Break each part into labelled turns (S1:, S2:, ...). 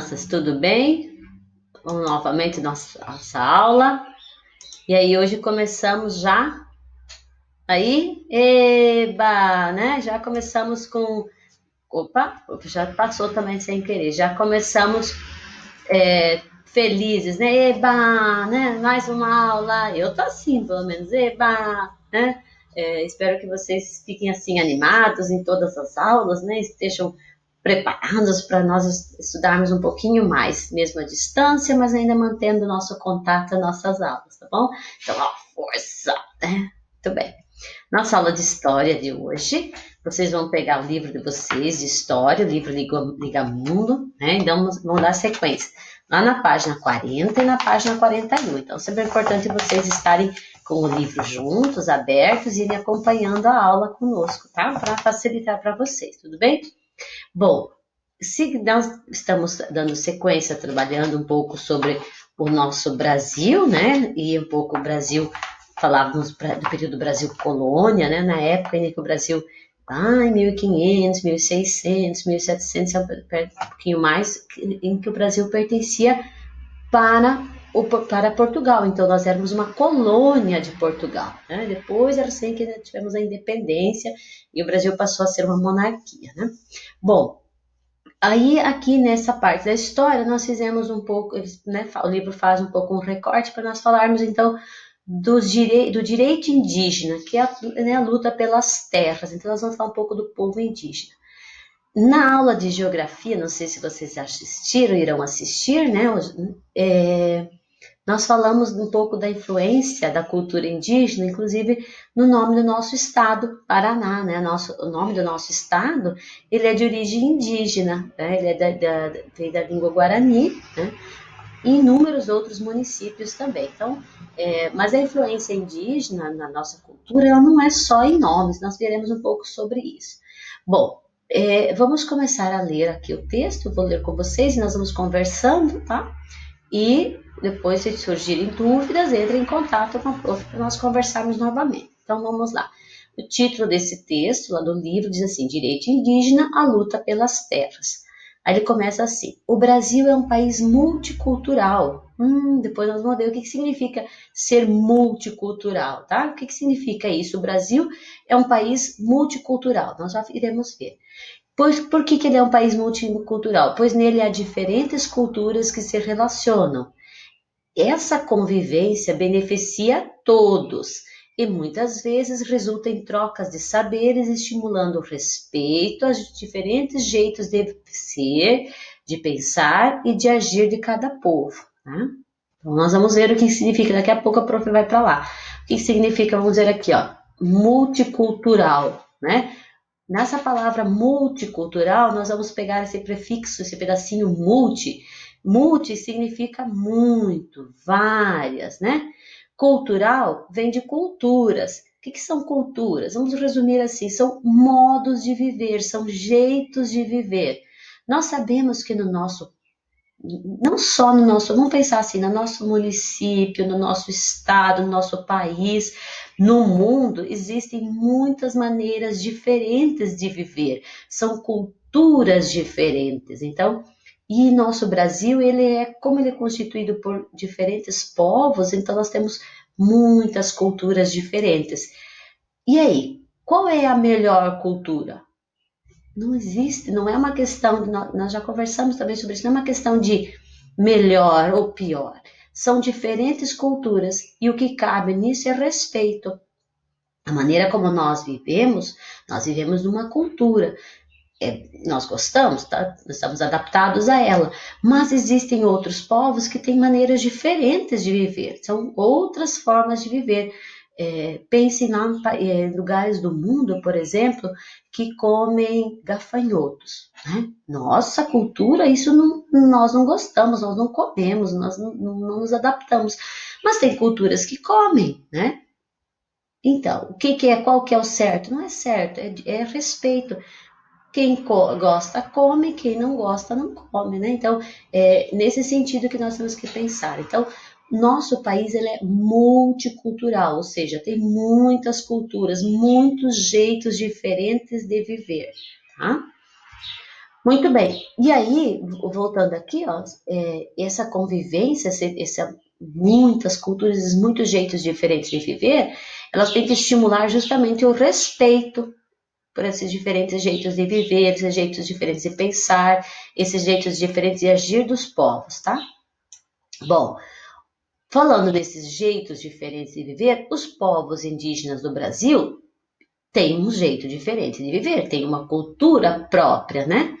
S1: crianças, tudo bem? Vamos novamente nossa aula. E aí, hoje começamos já. Aí, eba, né? Já começamos com. Opa, já passou também sem querer. Já começamos felizes, né? Eba, né? Mais uma aula. Eu tô assim, pelo menos. Eba, né? Espero que vocês fiquem assim animados em todas as aulas, né? Estejam preparados para nós estudarmos um pouquinho mais, mesmo à distância, mas ainda mantendo o nosso contato, nossas aulas, tá bom? Então, ó, força, né? Muito bem. Nossa aula de história de hoje, vocês vão pegar o livro de vocês de história, o livro Liga Mundo, né? Então, vamos dar sequência. Lá na página 40 e na página 41. Então, sempre é importante vocês estarem com o livro juntos, abertos, e irem acompanhando a aula conosco, tá? Para facilitar para vocês, tudo bem? Bom, se nós estamos dando sequência, trabalhando um pouco sobre o nosso Brasil, né? E um pouco o Brasil, falávamos do período Brasil colônia, né? Na época em que o Brasil, lá em 1500, 1600, 1700, um pouquinho mais, em que o Brasil pertencia para Portugal. Então, nós éramos uma colônia de Portugal, né? Depois era assim que tivemos a independência e o Brasil passou a ser uma monarquia, né? Bom, aí aqui nessa parte da história nós fizemos um pouco, né, o livro faz um pouco um recorte para nós falarmos então do direito indígena, que é a luta pelas terras. Então nós vamos falar um pouco do povo indígena. Na aula de geografia, não sei se vocês assistiram, irão assistir, né? Nós falamos um pouco da influência da cultura indígena, inclusive no nome do nosso estado, Paraná, né? O nome do nosso estado, ele é de origem indígena, né? Ele vem da língua Guarani, né? E inúmeros outros municípios também. Então, mas a influência indígena na nossa cultura, ela não é só em nomes, nós veremos um pouco sobre isso. Bom, vamos começar a ler aqui o texto, vou ler com vocês e nós vamos conversando, tá? E depois, se surgirem dúvidas, entre em contato com a prof para nós conversarmos novamente. Então, vamos lá. O título desse texto, lá do livro, diz assim: Direito Indígena, a luta pelas terras. Aí ele começa assim: o Brasil é um país multicultural. Depois nós vamos ver o que significa ser multicultural, tá? O que significa isso? O Brasil é um país multicultural. Nós já iremos ver. Por que ele é um país multicultural? Pois nele há diferentes culturas que se relacionam. Essa convivência beneficia todos e muitas vezes resulta em trocas de saberes, estimulando o respeito aos diferentes jeitos de ser, de pensar e de agir de cada povo, né? Então, nós vamos ver o que significa, daqui a pouco a prof vai para lá. O que significa, vamos dizer aqui, ó, multicultural, né? Nessa palavra multicultural, nós vamos pegar esse prefixo, esse pedacinho multi. Multi significa muito, várias, né? Cultural vem de culturas. O que são culturas? Vamos resumir assim: são modos de viver, são jeitos de viver. Nós sabemos que no nosso, não só no nosso, vamos pensar assim, no nosso município, no nosso estado, no nosso país, no mundo, existem muitas maneiras diferentes de viver, são culturas diferentes. Então, e nosso Brasil, como ele é constituído por diferentes povos, então nós temos muitas culturas diferentes. E aí, qual é a melhor cultura? Não existe, não é uma questão, nós já conversamos também sobre isso, não é uma questão de melhor ou pior. São diferentes culturas e o que cabe nisso é respeito. A maneira como nós vivemos numa cultura. Nós gostamos, tá? Nós estamos adaptados a ela, mas existem outros povos que têm maneiras diferentes de viver, são outras formas de viver. Pense em lugares do mundo, por exemplo, que comem gafanhotos, né? Nossa cultura, nós não gostamos, nós não comemos, nós não nos adaptamos, mas tem culturas que comem, né? Então, qual que é o certo? Não é certo, é respeito. Quem gosta, come, quem não gosta, não come, né? Então, nesse sentido que nós temos que pensar. Então, nosso país, ele é multicultural, ou seja, tem muitas culturas, muitos jeitos diferentes de viver, tá? Muito bem. E aí, voltando aqui, ó, essa convivência, muitas culturas, muitos jeitos diferentes de viver, elas têm que estimular justamente o respeito por esses diferentes jeitos de viver, esses jeitos diferentes de pensar, esses jeitos diferentes de agir dos povos, tá? Bom, falando desses jeitos diferentes de viver, os povos indígenas do Brasil têm um jeito diferente de viver, têm uma cultura própria, né?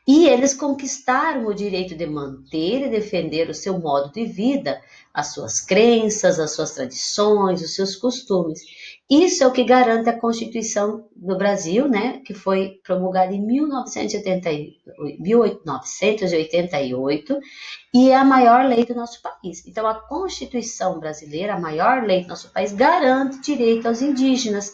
S1: E eles conquistaram o direito de manter e defender o seu modo de vida, as suas crenças, as suas tradições, os seus costumes. Isso é o que garante a Constituição do Brasil, né, que foi promulgada em 1988 e é a maior lei do nosso país. Então, a Constituição brasileira, a maior lei do nosso país, garante direito aos indígenas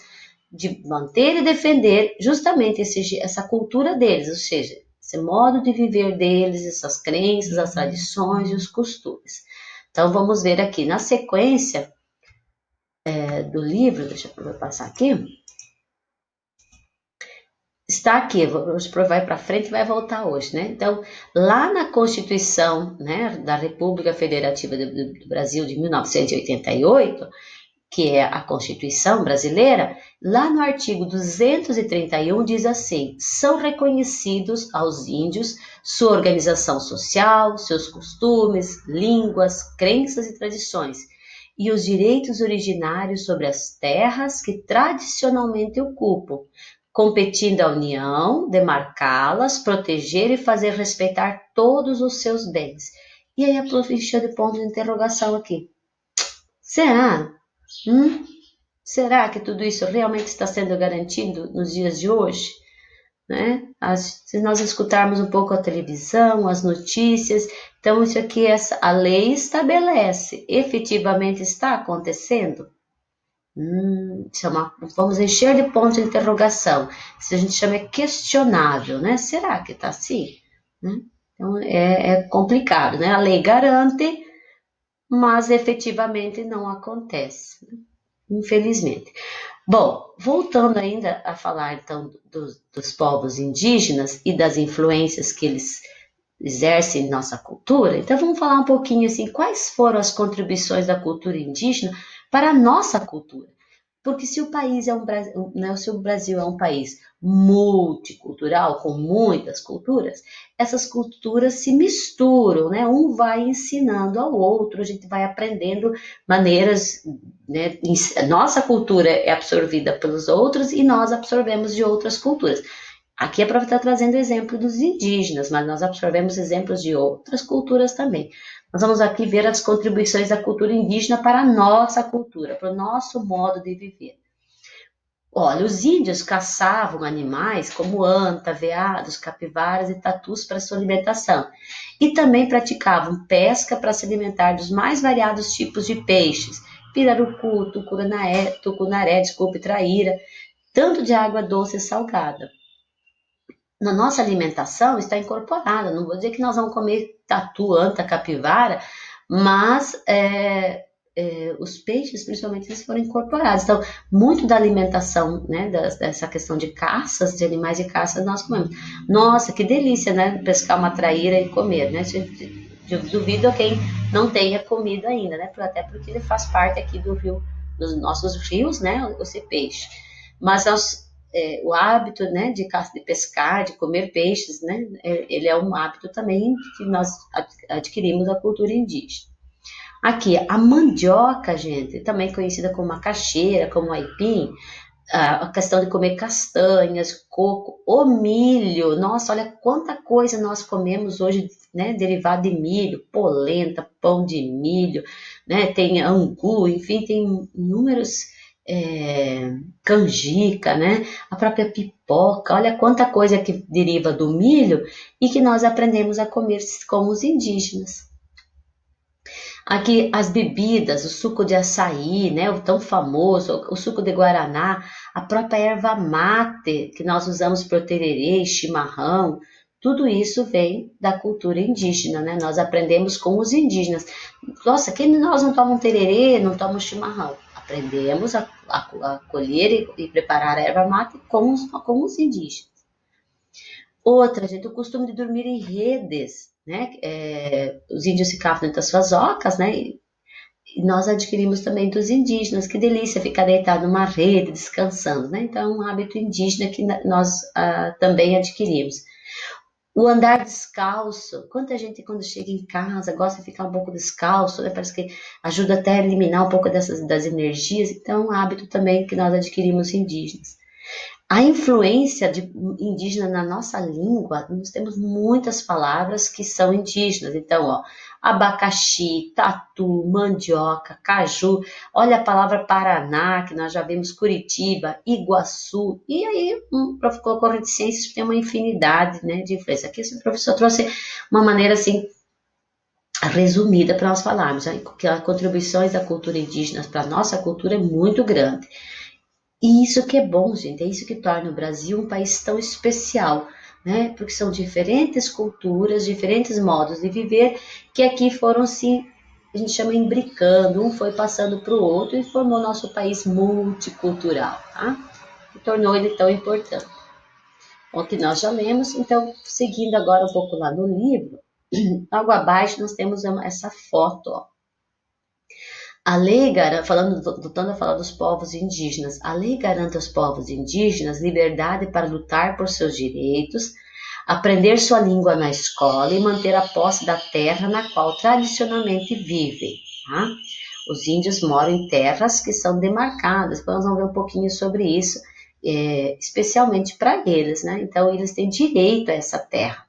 S1: de manter e defender justamente essa cultura deles, ou seja, esse modo de viver deles, essas crenças, as tradições e os costumes. Então, vamos ver aqui na sequência do livro, deixa eu passar aqui. Está aqui, hoje vai para frente e vai voltar hoje, né? Então, lá na Constituição, né, da República Federativa do Brasil de 1988, que é a Constituição brasileira, lá no artigo 231 diz assim: são reconhecidos aos índios sua organização social, seus costumes, línguas, crenças e tradições, e os direitos originários sobre as terras que tradicionalmente ocupam, competindo à União demarcá-las, proteger e fazer respeitar todos os seus bens. E aí a prof. encheu de ponto de interrogação aqui. Será? Será que tudo isso realmente está sendo garantido nos dias de hoje? Né? Se nós escutarmos um pouco a televisão, as notícias, então isso aqui, a lei estabelece, efetivamente está acontecendo? Vamos encher de pontos de interrogação. Isso a gente chama questionável, né? Será que está assim? Né? Então é complicado, né? A lei garante, mas efetivamente não acontece, né? Infelizmente. Bom, voltando ainda a falar então dos povos indígenas e das influências que eles exercem em nossa cultura, então vamos falar um pouquinho assim, quais foram as contribuições da cultura indígena para a nossa cultura? Porque se o país né, se o Brasil é um país multicultural, com muitas culturas, essas culturas se misturam, né? Um vai ensinando ao outro, a gente vai aprendendo maneiras, né? Nossa cultura é absorvida pelos outros e nós absorvemos de outras culturas. Aqui a prof está trazendo exemplo dos indígenas, mas nós absorvemos exemplos de outras culturas também. Nós vamos aqui ver as contribuições da cultura indígena para a nossa cultura, para o nosso modo de viver. Olha, os índios caçavam animais como anta, veados, capivaras e tatus para sua alimentação. E também praticavam pesca para se alimentar dos mais variados tipos de peixes, pirarucu, tucunaré, traíra, tanto de água doce e salgada. Na nossa alimentação está incorporada. Não vou dizer que nós vamos comer tatu, anta, capivara, mas os peixes, principalmente, eles foram incorporados. Então, muito da alimentação, né, dessa questão de caças, de animais de caça, nós comemos. Nossa, que delícia, né, pescar uma traíra e comer, né? Eu duvido a quem não tenha comido ainda, né? Até porque ele faz parte aqui do rio, dos nossos rios, né, esse peixe. Mas o hábito, né, de pescar, de comer peixes, né, ele é um hábito também que nós adquirimos da cultura indígena. Aqui, a mandioca, gente, também conhecida como macaxeira, como aipim, a questão de comer castanhas, coco, o milho. Nossa, olha quanta coisa nós comemos hoje, né, derivado de milho, polenta, pão de milho, né, tem angu, enfim, tem inúmeros canjica, né, a própria pipoca. Olha quanta coisa que deriva do milho e que nós aprendemos a comer como os indígenas. Aqui as bebidas, o suco de açaí, né, o tão famoso, o suco de guaraná, a própria erva mate que nós usamos para o tererê e chimarrão, tudo isso vem da cultura indígena, né? Nós aprendemos com os indígenas. Nossa, quem de nós não toma um tererê, não toma um chimarrão? Aprendemos a colher e preparar a erva mate com os indígenas. Outra, gente, o costume de dormir em redes, né? Os índios ficavam dentro das suas ocas, né? E nós adquirimos também dos indígenas. Que delícia ficar deitado numa rede, descansando, né? Então, é um hábito indígena que nós também adquirimos. O andar descalço. Quanta gente, quando chega em casa, gosta de ficar um pouco descalço, né? Parece que ajuda até a eliminar um pouco das energias. Então, é um hábito também que nós adquirimos indígenas. A influência indígena na nossa língua, nós temos muitas palavras que são indígenas. Então, ó, abacaxi, tatu, mandioca, caju. Olha a palavra Paraná, que nós já vimos Curitiba, Iguaçu. E aí, o professor colocou de ciências tem uma infinidade, né, de influência. Aqui o professor trouxe uma maneira assim resumida para nós falarmos, né, que as contribuições da cultura indígena para a nossa cultura é muito grande. E isso que é bom, gente, é isso que torna o Brasil um país tão especial, né? Porque são diferentes culturas, diferentes modos de viver, que aqui foram assim, a gente chama imbricando, um foi passando para o outro e formou nosso país multicultural, tá? E tornou ele tão importante. O que nós já lemos, então, seguindo agora um pouco lá no livro, logo abaixo nós temos essa foto, ó. A lei garante, voltando a falar dos povos indígenas, a lei garante aos povos indígenas liberdade para lutar por seus direitos, aprender sua língua na escola e manter a posse da terra na qual tradicionalmente vivem. Tá? Os índios moram em terras que são demarcadas, depois nós vamos ver um pouquinho sobre isso, especialmente para eles, né? Então, eles têm direito a essa terra.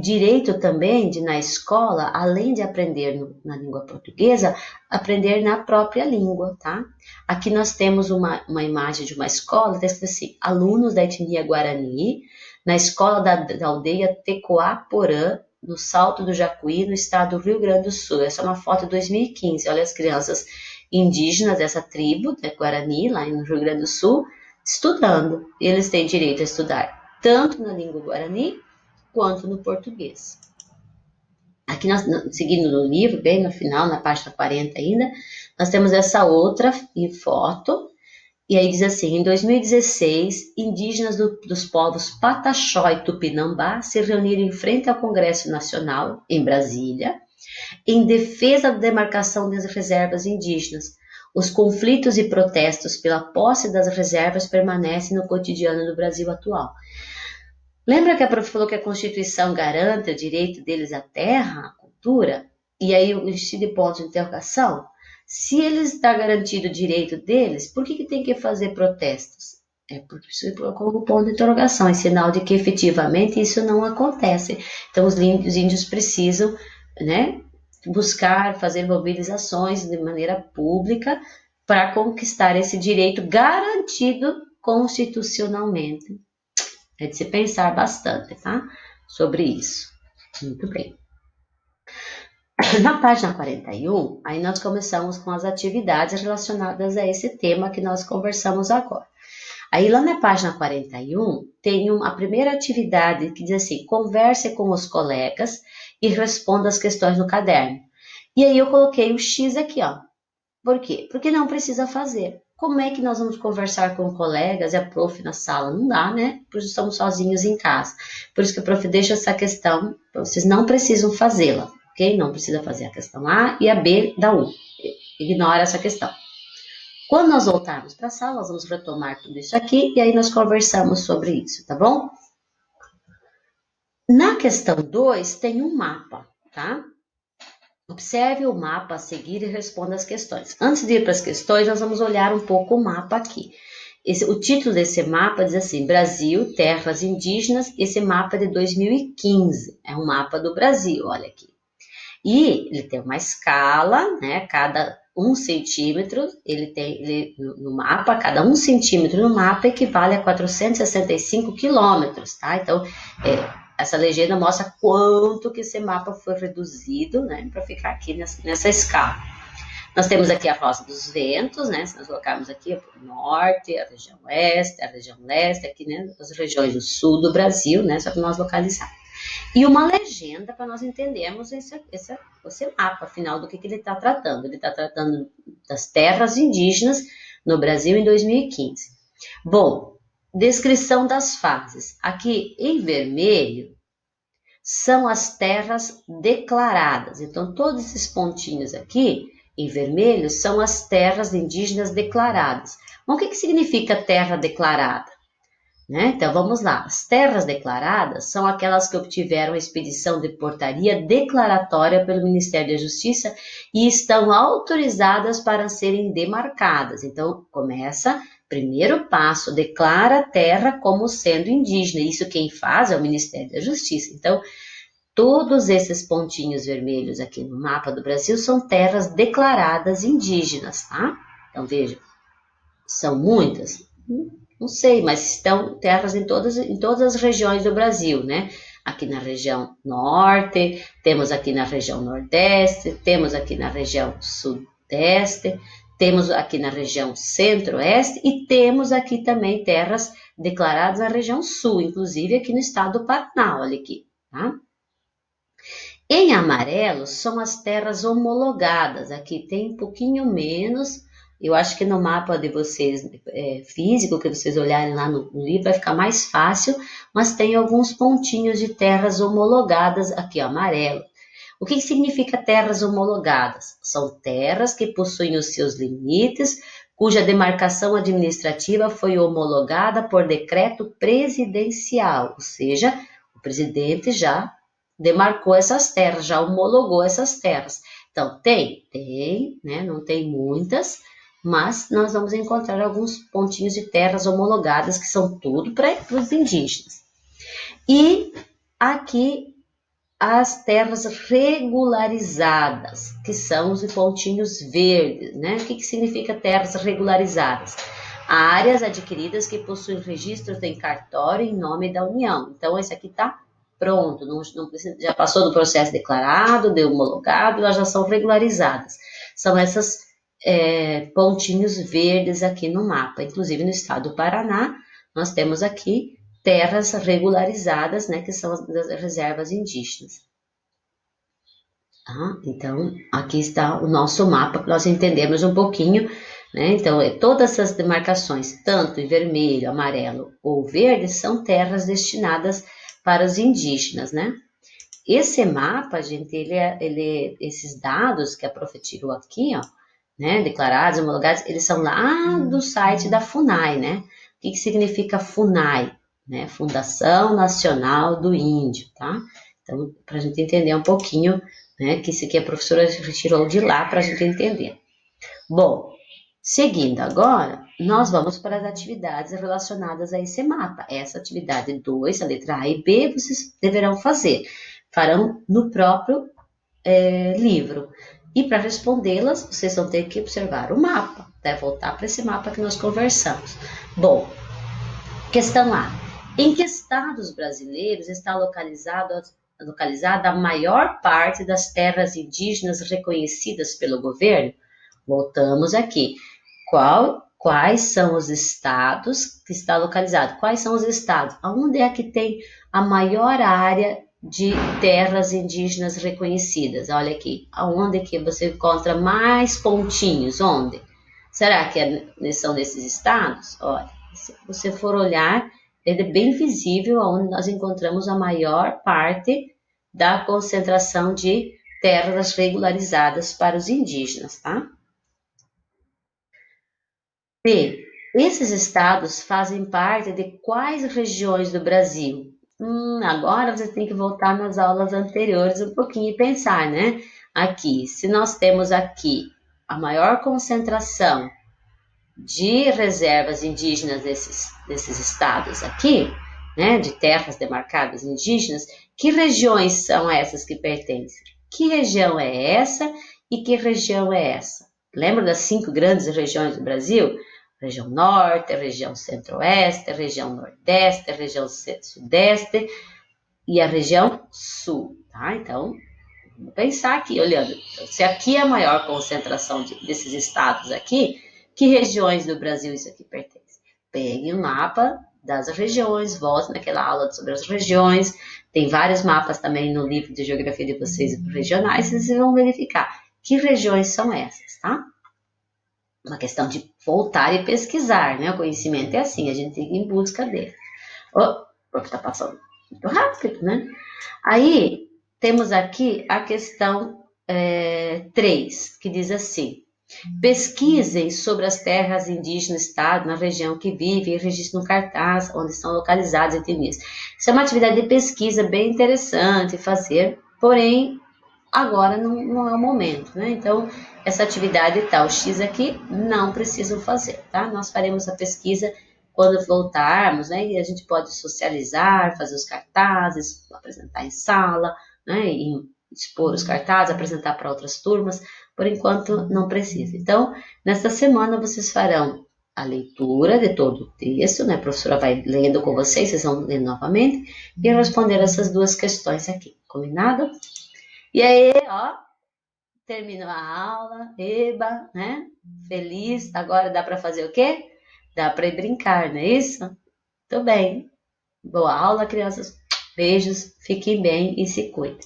S1: Direito também de, na escola, além de aprender na língua portuguesa, aprender na própria língua, tá? Aqui nós temos uma imagem de uma escola, está escrito assim, alunos da etnia Guarani, na escola da aldeia Tecoaporã, no Salto do Jacuí, no estado do Rio Grande do Sul. Essa é uma foto de 2015, olha as crianças indígenas dessa tribo, da Guarani, lá no Rio Grande do Sul, estudando. E eles têm direito a estudar tanto na língua Guarani, quanto no português. Aqui, seguindo no livro, bem no final, na página 40 ainda, nós temos essa outra foto, e aí diz assim, em 2016, indígenas dos povos Pataxó e Tupinambá se reuniram em frente ao Congresso Nacional, em Brasília, em defesa da demarcação das reservas indígenas. Os conflitos e protestos pela posse das reservas permanecem no cotidiano do Brasil atual. Lembra que a prof falou que a Constituição garante o direito deles à terra, à cultura? E aí eu enchi de pontos de interrogação. Se eles está garantido o direito deles, por que tem que fazer protestos? Porque isso colocou um ponto de interrogação, é sinal de que efetivamente isso não acontece. Então os índios precisam, né, buscar, fazer mobilizações de maneira pública para conquistar esse direito garantido constitucionalmente. É de se pensar bastante, tá? Sobre isso. Muito bem. Na página 41, aí nós começamos com as atividades relacionadas a esse tema que nós conversamos agora. Aí lá na página 41, tem a primeira atividade que diz assim, converse com os colegas e responda as questões no caderno. E aí eu coloquei o X aqui, ó. Por quê? Porque não precisa fazer. Como é que nós vamos conversar com colegas e a prof na sala? Não dá, né? Porque estamos sozinhos em casa. Por isso que a prof deixa essa questão, vocês não precisam fazê-la, ok? Não precisa fazer a questão A e a B da U. Ignora essa questão. Quando nós voltarmos para a sala, nós vamos retomar tudo isso aqui e aí nós conversamos sobre isso, tá bom? Na questão 2, tem um mapa, tá? Observe o mapa a seguir e responda as questões. Antes de ir para as questões, nós vamos olhar um pouco o mapa aqui. O título desse mapa diz assim, Brasil, terras indígenas, esse mapa é de 2015, é um mapa do Brasil, olha aqui. E ele tem uma escala, né, cada 1 centímetro, no mapa, cada 1 centímetro no mapa equivale a 465 quilômetros, tá? Então, essa legenda mostra quanto que esse mapa foi reduzido, né, para ficar aqui nessa escala. Nós temos aqui a Rosa dos Ventos, né, se nós colocarmos aqui o norte, a região oeste, a região leste, aqui, né, as regiões do sul do Brasil, né, só para nós localizar. E uma legenda para nós entendermos esse mapa, afinal, do que ele está tratando. Ele está tratando das terras indígenas no Brasil em 2015. Bom, descrição das fases. Aqui em vermelho são as terras declaradas. Então, todos esses pontinhos aqui em vermelho são as terras indígenas declaradas. Bom, o que significa terra declarada? Né? Então, vamos lá. As terras declaradas são aquelas que obtiveram a expedição de portaria declaratória pelo Ministério da Justiça e estão autorizadas para serem demarcadas. Então, começa, primeiro passo, declara a terra como sendo indígena. Isso quem faz é o Ministério da Justiça. Então, todos esses pontinhos vermelhos aqui no mapa do Brasil são terras declaradas indígenas, tá? Então, veja, são muitas? Não sei, mas estão terras em todas as regiões do Brasil, né? Aqui na região norte, temos aqui na região nordeste, temos aqui na região sudeste, temos aqui na região centro-oeste e temos aqui também terras declaradas na região sul, inclusive aqui no estado do Paraná, olha aqui, tá? Em amarelo são as terras homologadas, aqui tem um pouquinho menos. Eu acho que no mapa de vocês, físico, que vocês olharem lá no livro, vai ficar mais fácil, mas tem alguns pontinhos de terras homologadas aqui, ó, amarelo. O que significa terras homologadas? São terras que possuem os seus limites, cuja demarcação administrativa foi homologada por decreto presidencial, ou seja, o presidente já demarcou essas terras, já homologou essas terras. Então, tem, né? Não tem muitas, mas nós vamos encontrar alguns pontinhos de terras homologadas, que são tudo para os indígenas. E aqui as terras regularizadas, que são os pontinhos verdes, né? O que significa terras regularizadas? Áreas adquiridas que possuem registros em cartório em nome da União. Então, esse aqui está pronto, não precisa, já passou do processo declarado, deu homologado, elas já são regularizadas. São essas pontinhos verdes aqui no mapa. Inclusive no estado do Paraná, nós temos aqui terras regularizadas, né, que são as reservas indígenas. Tá? Então, aqui está o nosso mapa, para nós entendermos um pouquinho, né? Então, todas essas demarcações, tanto em vermelho, amarelo ou verde, são terras destinadas para os indígenas, né? Esse mapa, gente, esses dados que a prof tirou aqui, ó, né, declarados, homologados, eles são lá do site da FUNAI, né? O que significa FUNAI? Né? Fundação Nacional do Índio, tá? Então, para a gente entender um pouquinho, né, que isso aqui a professora retirou de lá para a gente entender. Bom, seguindo agora, nós vamos para as atividades relacionadas a esse mapa. Essa atividade 2, a letra A e B, vocês deverão fazer. Farão no próprio livro. E para respondê-las, vocês vão ter que observar o mapa, né? Voltar para esse mapa que nós conversamos. Bom, questão A. Em que estados brasileiros está localizada a maior parte das terras indígenas reconhecidas pelo governo? Voltamos aqui. Quais são os estados que está localizado? Quais são os estados? Onde é que tem a maior área de terras indígenas reconhecidas? Olha aqui, aonde que você encontra mais pontinhos? Onde? Será que são nesses estados? Olha, se você for olhar, é bem visível onde nós encontramos a maior parte da concentração de terras regularizadas para os indígenas, tá? B. Esses estados fazem parte de quais regiões do Brasil? Agora você tem que voltar nas aulas anteriores um pouquinho e pensar, né? Aqui, se nós temos aqui a maior concentração de reservas indígenas desses estados aqui, né? De terras demarcadas indígenas, que regiões são essas que pertencem? Que região é essa e que região é essa? Lembra das 5 grandes regiões do Brasil? Região Norte, região Centro-Oeste, região Nordeste, região Sudeste e a região Sul, tá? Então, vamos pensar aqui, olhando, se aqui é a maior concentração desses estados aqui, que regiões do Brasil isso aqui pertence? Pegue o mapa das regiões, volte naquela aula sobre as regiões, tem vários mapas também no livro de geografia de vocês regionais, vocês vão verificar que regiões são essas, tá? uma questão de voltar e pesquisar, né? O conhecimento é assim, a gente tem que ir em busca dele. Oh, tá passando muito rápido, né? Aí, temos aqui a questão 3, que diz assim: pesquisem sobre as terras indígenas do estado, na região que vivem, e registrem no cartaz onde estão localizados e etnias. Isso é uma atividade de pesquisa bem interessante fazer, porém, agora não é o momento, né? Então, essa atividade tal X aqui, não precisam fazer, tá? Nós faremos a pesquisa quando voltarmos, né? E a gente pode socializar, fazer os cartazes, apresentar em sala, né? E expor os cartazes, apresentar para outras turmas. Por enquanto, não precisa. Então, nesta semana, vocês farão a leitura de todo o texto, né? A professora vai lendo com vocês, vocês vão lendo novamente e responder essas duas questões aqui. Combinado? E aí, ó, terminou a aula, eba, né? Feliz. Agora dá para fazer o quê? Dá para ir brincar, não é isso? Tudo bem. Boa aula, crianças. Beijos, fiquem bem e se cuidem.